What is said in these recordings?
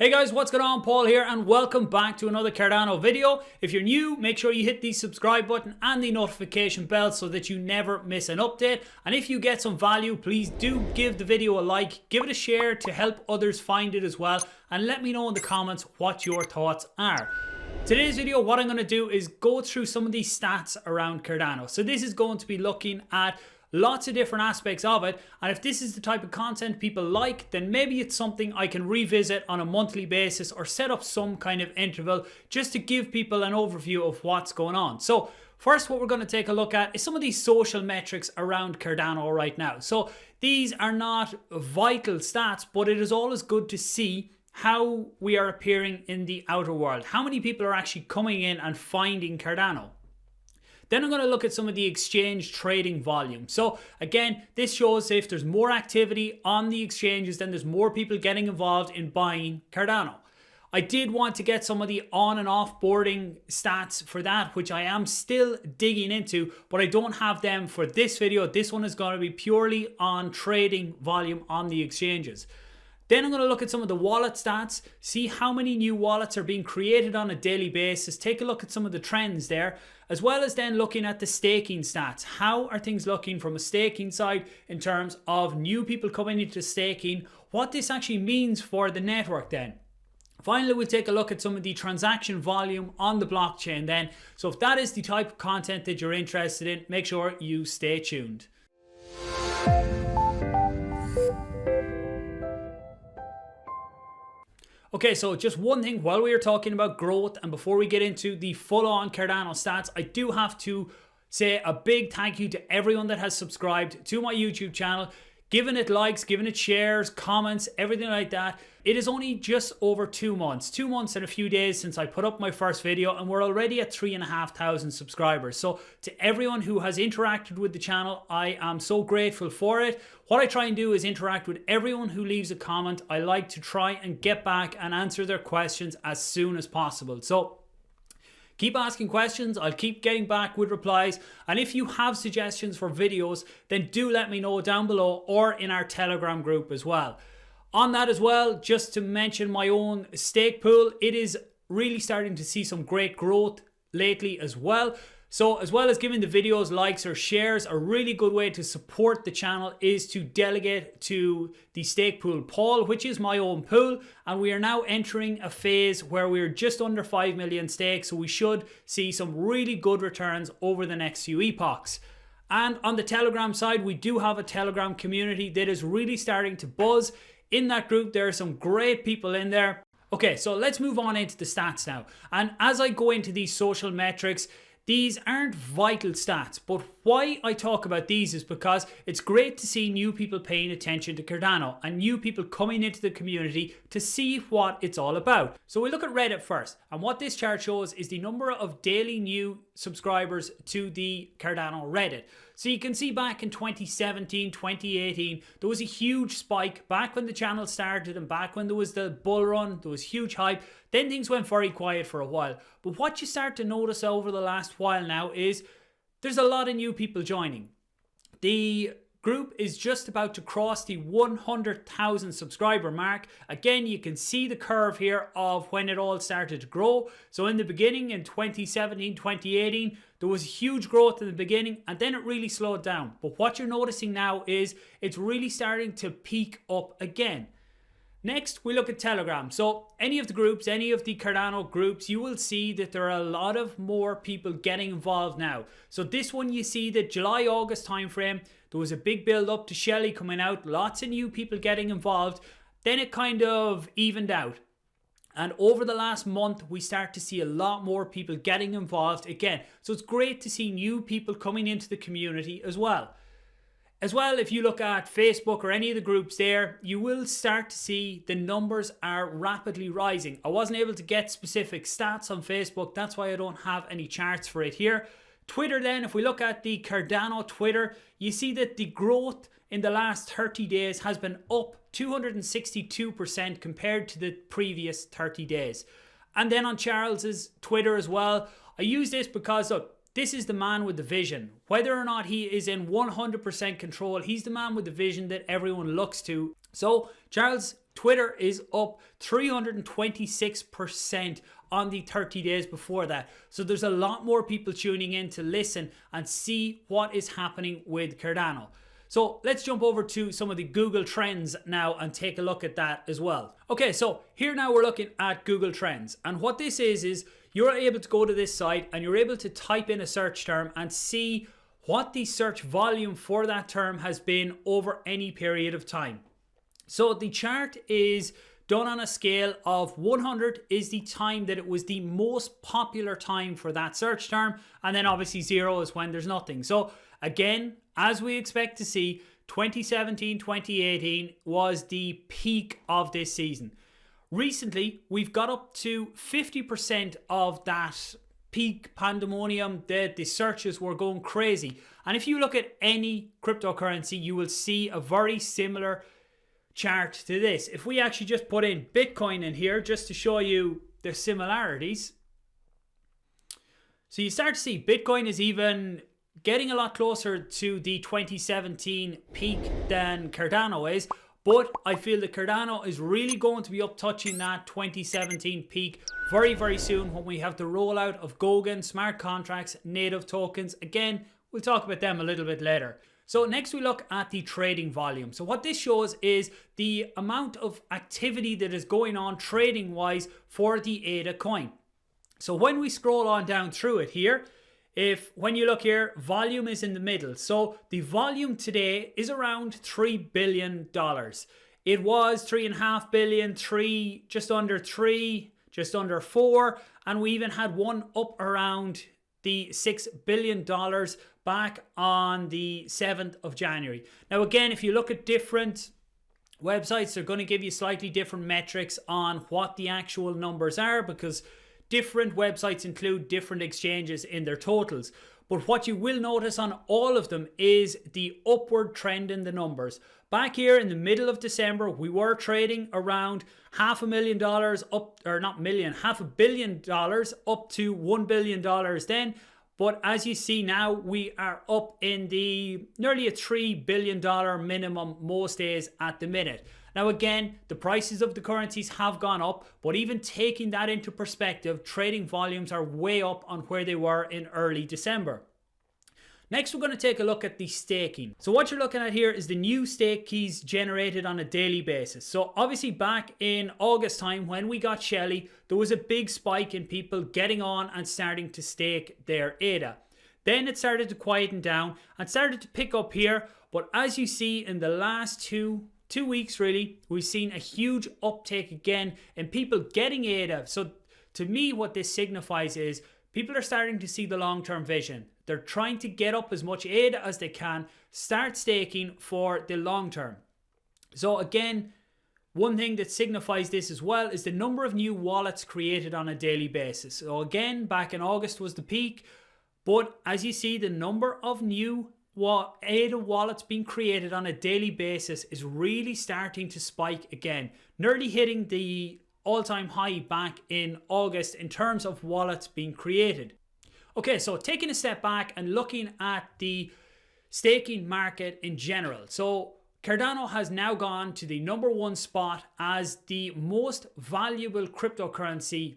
Hey guys, what's going on? Paul here and welcome back to another Cardano video. If you're new, make sure you hit the subscribe button and the notification bell so that you never miss an update. And if you get some value, please do give the video a like, give it a share to help others find it as well, and let me know in the comments what your thoughts are. Today's video, what I'm going to do is go through some of these stats around Cardano. So this is going to be looking at lots of different aspects of it, and if this is the type of content people like, then maybe it's something I can revisit on a monthly basis or set up some kind of interval just to give people an overview of what's going on. So first, what we're going to take a look at is some of these social metrics around Cardano right now. So these are not vital stats, but it is always good to see how we are appearing in the outer world. How many people are actually coming in and finding Cardano? Then I'm going to look at some of the exchange trading volume. So again, this shows if there's more activity on the exchanges, then there's more people getting involved in buying Cardano. I did want to get some of the on and off boarding stats for that, which I am still digging into, but I don't have them for this video. This one is going to be purely on trading volume on the exchanges. Then I'm going to look at some of the wallet stats, see how many new wallets are being created on a daily basis, take a look at some of the trends there, as well as then looking at the staking stats. How are things looking from a staking side in terms of new people coming into staking, what this actually means for the network then. Finally, we'll take a look at some of the transaction volume on the blockchain then. So if that is the type of content that you're interested in, make sure you stay tuned. Okay, so just one thing while we are talking about growth and before we get into the full-on Cardano stats, I do have to say a big thank you to everyone that has subscribed to my YouTube channel, giving it likes, giving it shares, comments, everything like that. It is only just over 2 months and a few days since I put up my first video, and we're already at 3,500 subscribers. So to everyone who has interacted with the channel, I am so grateful for it. What I try and do is interact with everyone who leaves a comment. I like to try and get back and answer their questions as soon as possible. So keep asking questions, I'll keep getting back with replies, and if you have suggestions for videos, then do let me know down below or in our Telegram group as well. On that as well, just to mention my own stake pool, it is really starting to see some great growth lately as well. So as well as giving the videos likes or shares, a really good way to support the channel is to delegate to the stake pool Paul, which is my own pool. And we are now entering a phase where we're just under 5 million stakes. So we should see some really good returns over the next few epochs. And on the Telegram side, we do have a Telegram community that is really starting to buzz. In that group, there are some great people in there. Okay, so let's move on into the stats now. And as I go into these social metrics, these aren't vital stats, but why I talk about these is because it's great to see new people paying attention to Cardano and new people coming into the community to see what it's all about. So we look at Reddit first, and what this chart shows is the number of daily new subscribers to the Cardano Reddit. So you can see back in 2017, 2018, there was a huge spike back when the channel started and back when there was the bull run, there was huge hype. Then things went very quiet for a while. But what you start to notice over the last while now is there's a lot of new people joining. The group is just about to cross the 100,000 subscriber mark. Again, you can see the curve here of when it all started to grow. So in the beginning, in 2017, 2018, there was huge growth in the beginning and then it really slowed down. But what you're noticing now is it's really starting to peak up again. Next, we look at Telegram. So any of the groups, any of the Cardano groups, you will see that there are a lot of more people getting involved now. So this one, you see the July-August timeframe, there was a big build up to Shelly coming out, lots of new people getting involved. Then it kind of evened out. And over the last month, we start to see a lot more people getting involved again. So it's great to see new people coming into the community as well. As well, if you look at Facebook or any of the groups there, you will start to see the numbers are rapidly rising. I wasn't able to get specific stats on Facebook. That's why I don't have any charts for it here. Twitter then, if we look at the Cardano Twitter, you see that the growth in the last 30 days has been up 262% compared to the previous 30 days. And then on Charles's Twitter as well, I use this because look, this is the man with the vision. Whether or not he is in 100% control, he's the man with the vision that everyone looks to. So Charles Twitter is up 326% on the 30 days before that. So there's a lot more people tuning in to listen and see what is happening with Cardano. So let's jump over to some of the Google Trends now and take a look at that as well. Okay, so here now we're looking at Google Trends. And what this is you're able to go to this site and you're able to type in a search term and see what the search volume for that term has been over any period of time. So the chart is done on a scale of 100 is the time that it was the most popular time for that search term, and then obviously 0 is when there's nothing. So again, as we expect to see, 2017, 2018 was the peak of this season. Recently, we've got up to 50% of that peak pandemonium that the searches were going crazy. And if you look at any cryptocurrency, you will see a very similar chart to this. If we actually just put in Bitcoin in here just to show you the similarities. So you start to see Bitcoin is even getting a lot closer to the 2017 peak than Cardano is. But I feel that Cardano is really going to be up touching that 2017 peak very, very soon when we have the rollout of Goguen, smart contracts, native tokens. Again, we'll talk about them a little bit later. So next we look at the trading volume. So what this shows is the amount of activity that is going on trading wise for the ADA coin. So when we scroll on down through it here, when you look here, volume is in the middle. So the volume today is around $3 billion. It was 3.5 billion, just under 3, just under 4. And we even had one up around the $6 billion back on the 7th of January. Now again, if you look at different websites, they're going to give you slightly different metrics on what the actual numbers are, because different websites include different exchanges in their totals. But what you will notice on all of them is the upward trend in the numbers. Back here in the middle of December, we were trading around $500,000 up, or not million, $500 million up to $1 billion then. But as you see now, we are up in the nearly a $3 billion minimum most days at the minute. Now again, the prices of the currencies have gone up, but even taking that into perspective, trading volumes are way up on where they were in early December. Next, we're going to take a look at the staking. So what you're looking at here is the new stake keys generated on a daily basis. So obviously back in August time when we got Shelly, there was a big spike in people getting on and starting to stake their ADA. Then it started to quieten down and started to pick up here. But as you see in the last two weeks really, we've seen a huge uptake again in people getting ADA. So to me, what this signifies is people are starting to see the long-term vision. They're trying to get up as much ADA as they can, start staking for the long term. So again, one thing that signifies this as well is the number of new wallets created on a daily basis. So again, back in August was the peak, but as you see, the number of new ADA wallets being created on a daily basis is really starting to spike again, nearly hitting the all-time high back in August in terms of wallets being created. Okay, so taking a step back and looking at the staking market in general. So Cardano has now gone to the #1 spot as the most valuable cryptocurrency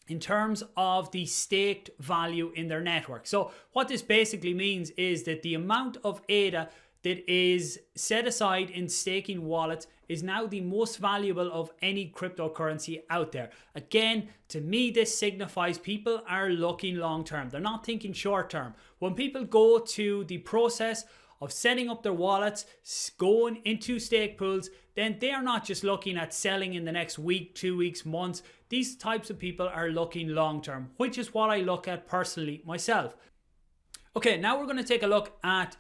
in terms of the staked value in their network. So what this basically means is that the amount of ADA that is set aside in staking wallets is now the most valuable of any cryptocurrency out there. Again, to me, this signifies people are looking long term. They're not thinking short term. When people go to the process of setting up their wallets, going into stake pools, then they are not just looking at selling in the next week, 2 weeks, months. These types of people are looking long term, which is what I look at personally myself. Okay, now we're going to take a look at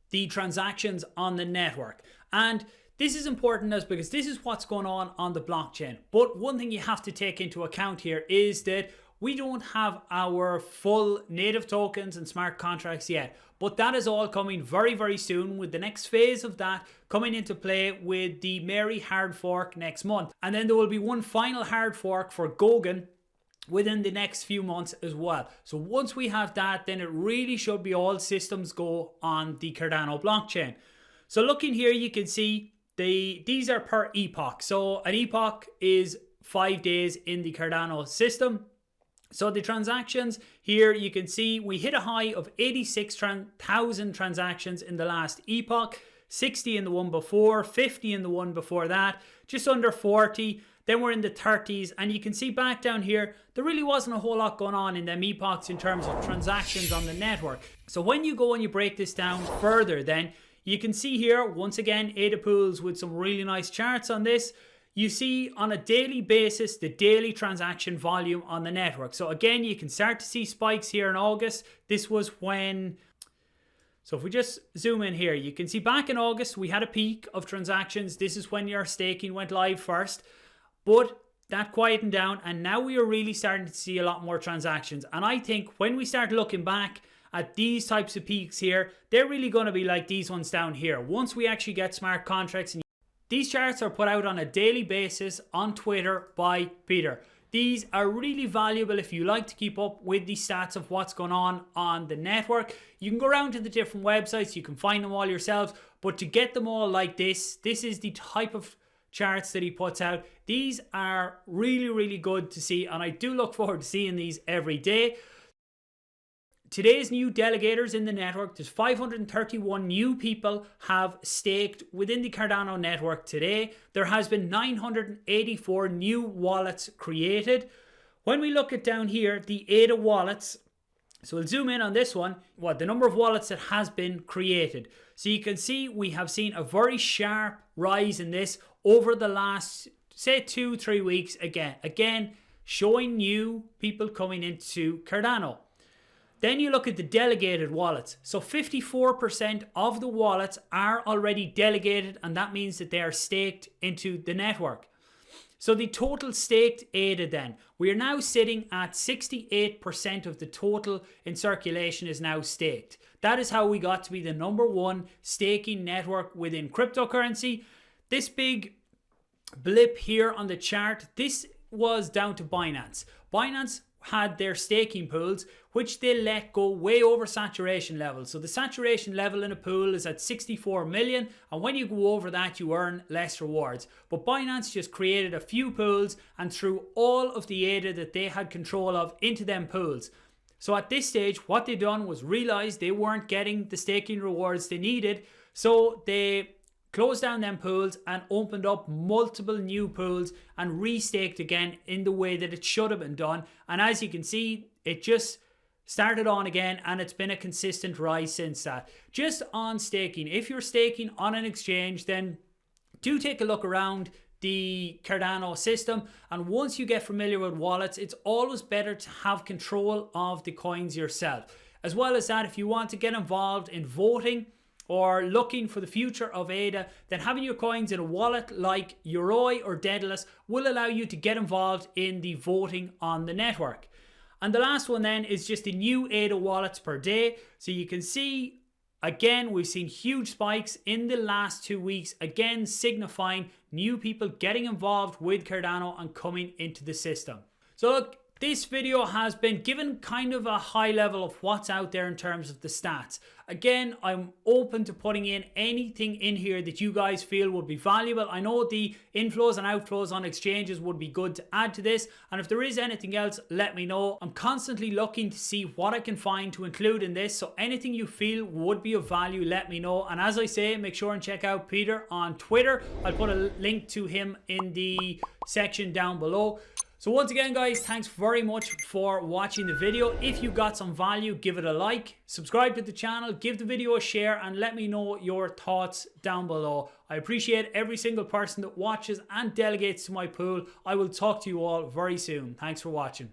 the transactions on the network. And this is important because this is what's going on the blockchain. But one thing you have to take into account here is that we don't have our full native tokens and smart contracts yet. But that is all coming very, very soon, with the next phase of that coming into play with the Mary hard fork next month. And then there will be one final hard fork for Goguen within the next few months as well. So once we have that, then it really should be all systems go on the Cardano blockchain. So looking here, you can see these are per epoch. So an epoch is 5 days in the Cardano system. So the transactions here, you can see we hit a high of 86,000 transactions in the last epoch, 60 in the one before, 50 in the one before that, just under 40. Then we're in the 30s, and you can see back down here, there really wasn't a whole lot going on in them epochs in terms of transactions on the network. So when you go and you break this down further, then you can see here, once again, ADA pools with some really nice charts on this. You see on a daily basis, the daily transaction volume on the network. So again, you can start to see spikes here in August. This was when, so if we just zoom in here, you can see back in August, we had a peak of transactions. This is when your staking went live first, but that quietened down. And now we are really starting to see a lot more transactions. And I think when we start looking back at these types of peaks here, they're really going to be like these ones down here. Once we actually get smart contracts, and these charts are put out on a daily basis on Twitter by Peter. These are really valuable if you like to keep up with the stats of what's going on the network. You can go around to the different websites, you can find them all yourselves, but to get them all like this is the type of charts that he puts out. These are really, really good to see, and I do look forward to seeing these every day. Today's new delegators in the network, there's 531 new people have staked within the Cardano network today. There has been 984 new wallets created. When we look at down here, the ADA wallets, so we'll zoom in on this one, the number of wallets that has been created. So you can see we have seen a very sharp rise in this over the last, say, 2-3 weeks again, showing new people coming into Cardano. Then you look at the delegated wallets. So 54% of the wallets are already delegated, and that means that they are staked into the network. So the total staked ADA then, we are now sitting at 68% of the total in circulation is now staked. That is how we got to be the #1 staking network within cryptocurrency. This big blip here on the chart, this was down to Binance. Binance had their staking pools, which they let go way over saturation level. So the saturation level in a pool is at 64 million, and when you go over that, you earn less rewards. But Binance just created a few pools and threw all of the ADA that they had control of into them pools. So at this stage, what they done was realize they weren't getting the staking rewards they needed, so they closed down them pools and opened up multiple new pools and restaked again in the way that it should have been done. And as you can see, it just started on again, and it's been a consistent rise since that. Just on staking, if you're staking on an exchange, then do take a look around the Cardano system. And once you get familiar with wallets, it's always better to have control of the coins yourself. As well as that, if you want to get involved in voting or looking for the future of ADA, then having your coins in a wallet like Yoroi or Daedalus will allow you to get involved in the voting on the network. And the last one then is just the new ADA wallets per day. So you can see, again, we've seen huge spikes in the last 2 weeks, again signifying new people getting involved with Cardano and coming into the system. So look, this video has been given kind of a high level of what's out there in terms of the stats. Again, I'm open to putting in anything in here that you guys feel would be valuable. I know the inflows and outflows on exchanges would be good to add to this. And if there is anything else, let me know. I'm constantly looking to see what I can find to include in this. So anything you feel would be of value, let me know. And as I say, make sure and check out Peter on Twitter. I'll put a link to him in the section down below. So once again, guys, thanks very much for watching the video. If you got some value, give it a like, subscribe to the channel, give the video a share, and let me know your thoughts down below. I appreciate every single person that watches and delegates to my pool. I will talk to you all very soon. Thanks for watching.